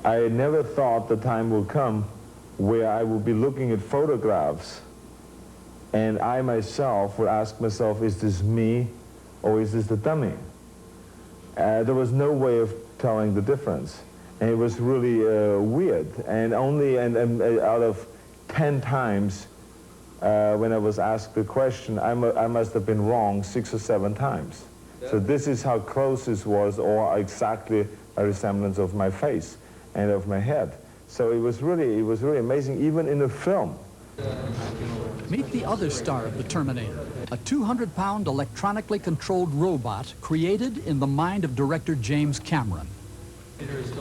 I never thought the time will come where I will be looking at photographs and I myself would ask myself, is this me or is this the dummy? There was no way of telling the difference. And it was really weird. And only out of 10 times when I was asked the question, I must have been wrong 6 or 7 times. So this is how close this was, or exactly a resemblance of my face and of my head. So it was really amazing, even in the film. Meet the other star of the Terminator, a 200-pound electronically controlled robot created in the mind of director James Cameron.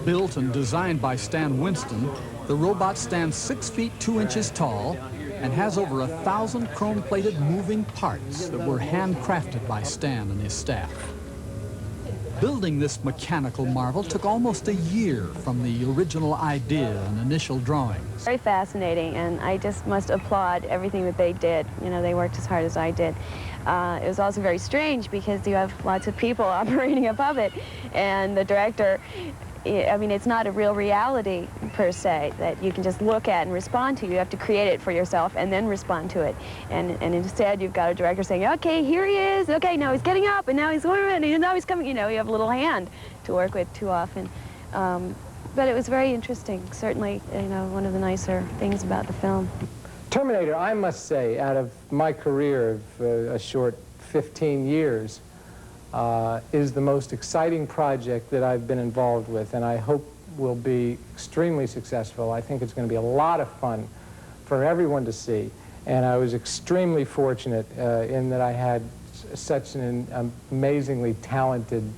Built and designed by Stan Winston, the robot stands 6 feet 2 inches tall and has over 1,000 chrome-plated moving parts that were handcrafted by Stan and his staff. Building this mechanical marvel took almost a year from the original idea and initial drawings. Very fascinating, and I just must applaud everything that they did. You know, they worked as hard as I did. It was also very strange because you have lots of people operating above it, and the director, I mean, it's not a real reality per se that you can just look at and respond to. You have to create it for yourself and then respond to it. And instead, you've got a director saying, okay, here he is. Okay, now he's getting up, and now he's going, and now he's coming. You know, you have a little hand to work with too often. But it was very interesting. Certainly, you know, one of the nicer things about the film. Terminator, I must say, out of my career of a short 15 years, is the most exciting project that I've been involved with, and I hope will be extremely successful. I think it's going to be a lot of fun for everyone to see, and I was extremely fortunate in that I had such an amazingly talented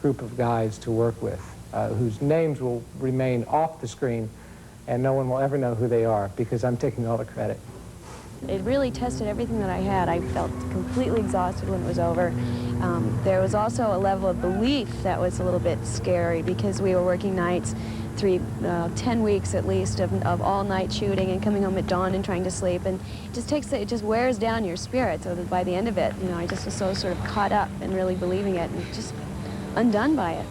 group of guys to work with, whose names will remain off the screen, and no one will ever know who they are, because I'm taking all the credit. It really tested everything that I had. I felt completely exhausted when it was over. There was also a level of belief that was a little bit scary because we were working nights, 10 weeks at least of all-night shooting and coming home at dawn and trying to sleep, and it just wears down your spirit, so that by the end of it, you know, I just was so sort of caught up in really believing it and just undone by it.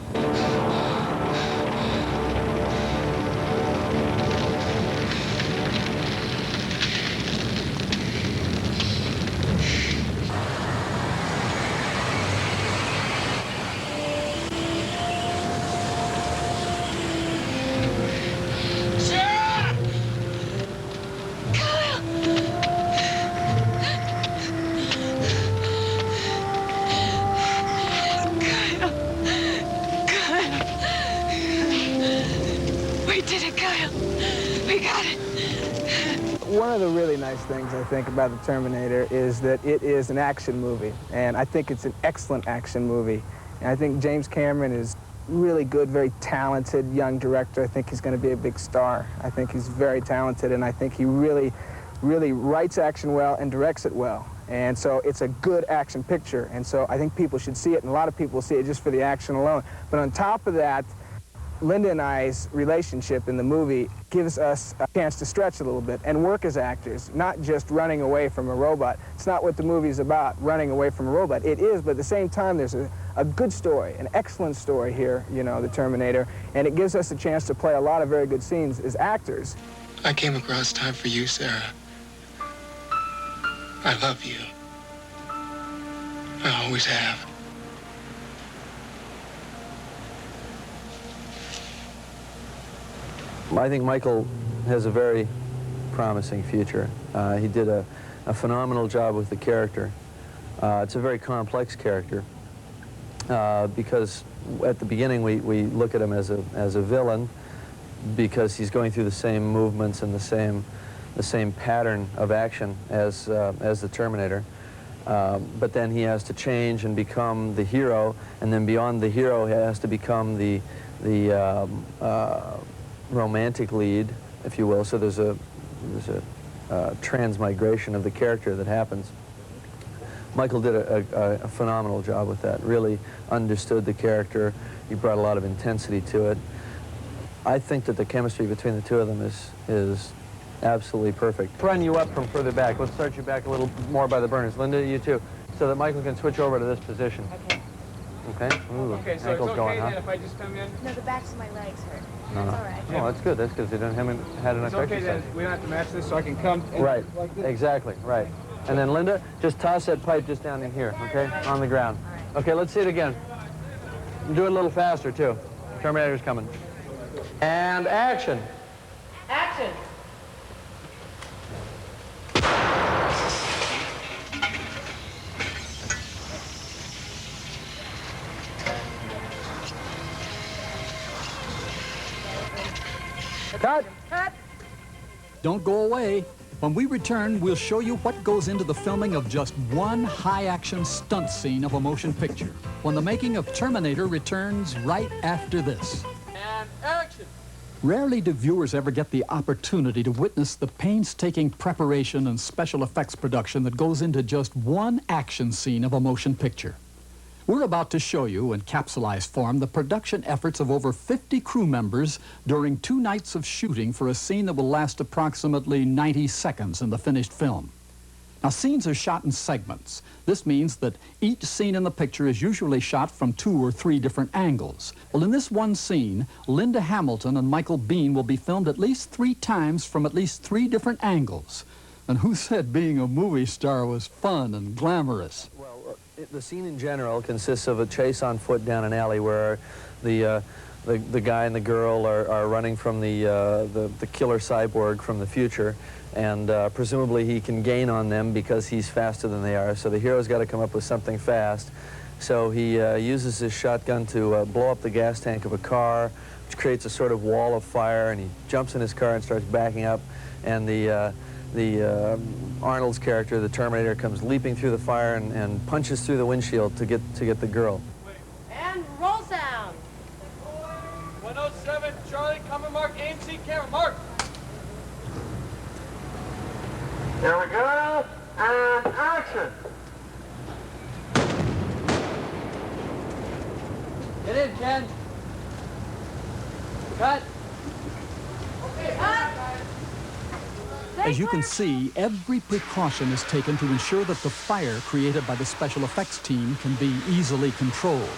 One of the really nice things I think about The Terminator is that it is an action movie, and I think it's an excellent action movie. And I think James Cameron is really good, very talented young director. I think he's going to be a big star. I think he's very talented, and I think he really writes action well and directs it well. And so it's a good action picture, and so I think people should see it, and a lot of people see it just for the action alone. But on top of that, Linda and I's relationship in the movie gives us a chance to stretch a little bit and work as actors, not just running away from a robot. It's not what the movie's about, running away from a robot. It is, but at the same time, there's a good story, an excellent story here, you know, The Terminator, and it gives us a chance to play a lot of very good scenes as actors. I came across time for you, Sarah. I love you. I always have. I think Michael has a very promising future. He did a phenomenal job with the character. It's a very complex character because at the beginning we look at him as a villain because he's going through the same movements and the same pattern of action as the Terminator. But then he has to change and become the hero, and then beyond the hero he has to become the romantic lead, if you will. So there's a transmigration of the character that happens. Michael did a phenomenal job with that, really understood the character. He brought a lot of intensity to it. I think that the chemistry between the two of them is absolutely perfect. Run you up from further back. Let's start you back a little more by the burners. Linda, you too, so that Michael can switch over to this position. Okay. Okay? Ooh, okay, so ankle's it's okay going, then huh? if I just come in? No, the backs of my legs hurt. That's all right. Oh, that's good. That's good. You haven't had enough It's okay exercise. that we don't have to match this, so I can come and Right. like this. Exactly. Right. And then Linda, just toss that pipe just down in here, okay, on the ground. Okay, let's see it again. Do it a little faster too. Terminator's coming. And action. Action. Cut. Cut. Don't go away. When we return, we'll show you what goes into the filming of just one high-action stunt scene of a motion picture. When the making of Terminator returns right after this. And action. Rarely do viewers ever get the opportunity to witness the painstaking preparation and special effects production that goes into just one action scene of a motion picture. We're about to show you, in capsulized form, the production efforts of over 50 crew members during 2 nights of shooting for a scene that will last approximately 90 seconds in the finished film. Now, scenes are shot in segments. This means that each scene in the picture is usually shot from 2 or 3 different angles. Well, in this one scene, Linda Hamilton and Michael Biehn will be filmed at least 3 times from at least 3 different angles. And who said being a movie star was fun and glamorous? The scene in general consists of a chase on foot down an alley where the guy and the girl are running from the killer cyborg from the future, and presumably he can gain on them because he's faster than they are. So the hero's got to come up with something fast. So he uses his shotgun to blow up the gas tank of a car, which creates a sort of wall of fire, and he jumps in his car and starts backing up, and Arnold's character, the Terminator, comes leaping through the fire and punches through the windshield to get the girl. And roll sound. 107, Charlie, come and mark AMC camera, mark. Here we go, and action. Get in, Ken. Cut. As you can see, every precaution is taken to ensure that the fire created by the special effects team can be easily controlled.